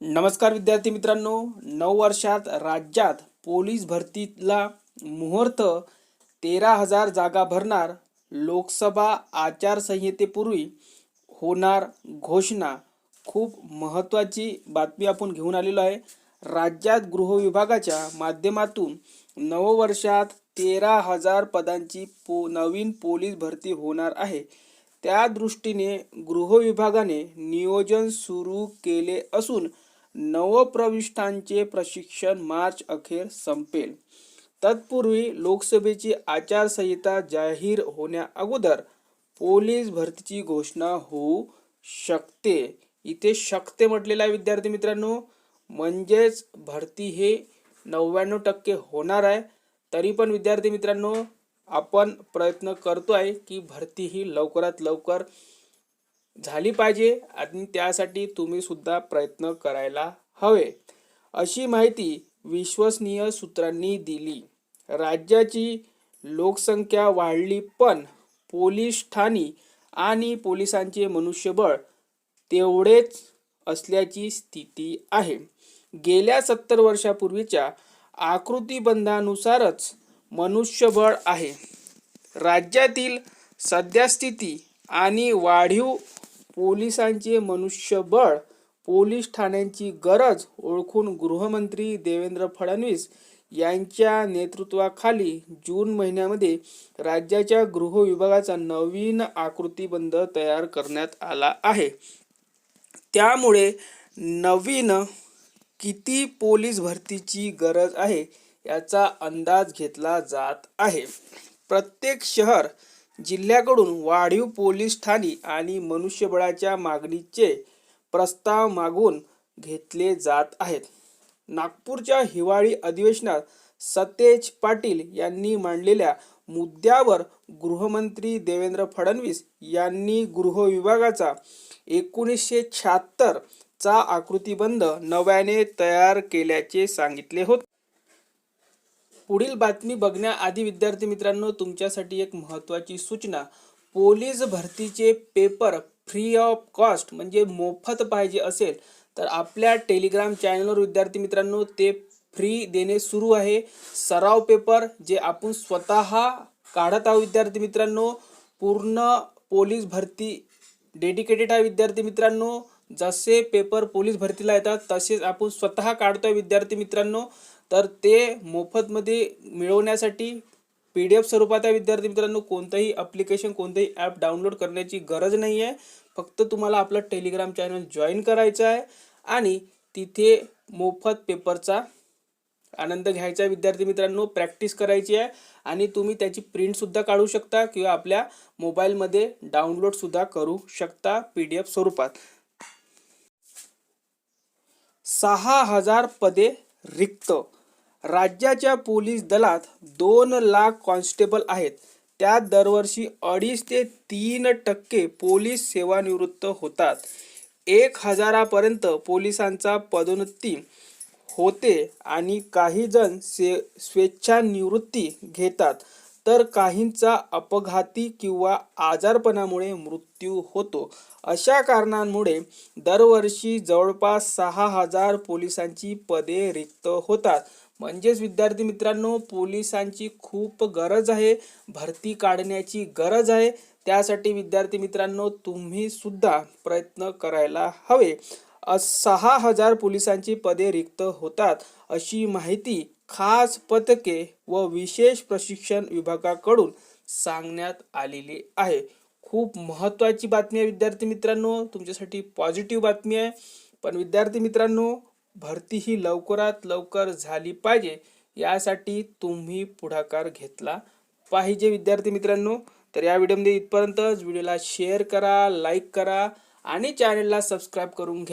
नमस्कार विद्यार्थी मित्रांनो, 9 वर्षात राज्यात पोलीस भरतीला मुहूर्त. 13,000 जागा भरणार. लोकसभा आचारसंहितेपूर्वी होणार घोषणा. खूप महत्त्वाची बातमी आपण घेऊन आलेलो आहे. राज्यात गृह विभागाच्या माध्यमातून नववर्षात 13,000 पदांची नवीन पोलीस भरती होणार आहे. त्या दृष्टीने गृह विभागाने नियोजन सुरू केले असून नवप्रविष्टांचे प्रशिक्षण मार्च अखेर संपेल. तत्पूर्वी लोकसभेची आचारसंहिता जाहीर होण्या अगोदर पोलीस भरतीची घोषणा होऊ शकते. इथे शकते म्हटलेला आहे विद्यार्थी मित्रांनो, म्हणजेच भरती हे 99% होणार आहे. तरी पण विद्यार्थी मित्रांनो, आपण प्रयत्न करतोय की भरती ही लवकरात लवकर झाली पाहिजे आणि त्यासाठी तुम्ही सुद्धा प्रयत्न करायला हवे, अशी माहिती विश्वसनीय सूत्रांनी दिली. राज्याची लोकसंख्या वाढली पण पोलीस ठाणी आणि पोलिसांचे मनुष्यबळ तेवढेच असल्याची स्थिती आहे. गेल्या 70 वर्षापूर्वीच्या आकृतिबंधानुसारच मनुष्यबळ आहे. राज्यातील सद्यस्थिती आणि वाढीव पोलिसांचे मनुष्यबळ, पोलीस ठाण्यांची गरज ओळखून गृहमंत्री देवेंद्र फडणवीस यांच्या नेतृत्वाखाली जून महिन्यामध्ये राज्याच्या गृह विभागाचा नवीन आकृतिबंध तयार करण्यात आला आहे. त्यामुळे नवीन किती पोलीस भरतीची गरज आहे याचा अंदाज घेतला जात आहे. प्रत्येक शहर जिल्ह्याकडून वाढीव पोलीस ठाणी आणि मनुष्यबळाच्या मागणीचे प्रस्ताव मागून घेतले जात आहेत. नागपूरच्या हिवाळी अधिवेशनात सतेज पाटील यांनी मांडलेल्या मुद्द्यावर गृहमंत्री देवेंद्र फडणवीस यांनी गृह विभागाचा 1976 चा आकृतिबंध नव्याने तयार केल्याचे सांगितले होते. पुढील बातमी बघण्याआधी विद्यार्थी मित्रांनो, तुमच्यासाठी एक महत्त्वाची सूचना. पोलीस भरतीचे पेपर फ्री ऑफ कॉस्ट म्हणजे मोफत पाहिजे असेल तर आपल्या टेलिग्राम चॅनलवर विद्यार्थी मित्रांनो ते फ्री देणे सुरू आहे. सराव पेपर जे आपण स्वतः काढत आहोत विद्यार्थी मित्रांनो. पूर्ण पोलीस भरती डेडिकेटेड आहे विद्यार्थी मित्रांनो. जसे पेपर पोलीस भरतीला येतात तसेच आपण स्वतः काढतोय विद्यार्थी मित्रांनो. तर ते मोफतमध्ये मिळवण्यासाठी PDF स्वरूपात आहे विद्यार्थी मित्रांनो. कोणतंही ॲप्लिकेशन, कोणतंही ॲप डाउनलोड करण्याची गरज नाही आहे. फक्त तुम्हाला आपलं टेलिग्राम चॅनल जॉईन करायचं आहे आणि तिथे मोफत पेपरचा आनंद घ्यायचा आहे विद्यार्थी मित्रांनो. प्रॅक्टिस करायची आहे आणि तुम्ही त्याची प्रिंटसुद्धा काढू शकता किंवा आपल्या मोबाईलमध्ये डाउनलोडसुद्धा करू शकता PDF स्वरूपात. 6,000 पदे रिक्त. राज्याच्या पोलीस दलात 2 लाख कॉन्स्टेबल आहेत. त्यात दरवर्षी 2.5 ते 3% पोलीस सेवानिवृत्त होतात. 1,000 पोलिसांचा पदोन्नती होते आणि काही जण स्वेच्छानिवृत्ती घेतात तर काहींचा अपघाती किंवा आजारपणामुळे मृत्यू होतो. अशा कारणांमुळे दरवर्षी जवळपास 6,000 पोलिसांची पदे रिक्त होतात. म्हणजेच विद्यार्थी मित्रांनो, पोलिसांची खूप गरज आहे, भरती काढण्याची गरज आहे. त्यासाठी विद्यार्थी मित्रांनो तुम्ही सुद्धा प्रयत्न करायला हवे. 6,000 पोलिसांची पदे रिक्त होतात अशी माहिती खास पथके व विशेष प्रशिक्षण विभागाकडून सांगण्यात आलेली आहे. खूप महत्त्वाची बातमी आहे विद्यार्थी मित्रांनो, तुमच्यासाठी पॉझिटिव्ह बातमी आहे. पण विद्यार्थी मित्रांनो, भरती ही लवकरात लवकर झाली पाहिजे यासाठी तुम्ही पुढाकार घेतला पाहिजे विद्यार्थी मित्रांनो. तर या व्हिडिओमध्ये इथपर्यंतच. व्हिडिओला शेअर करा, लाईक करा आणि चॅनलला सबस्क्राईब करून घ्या.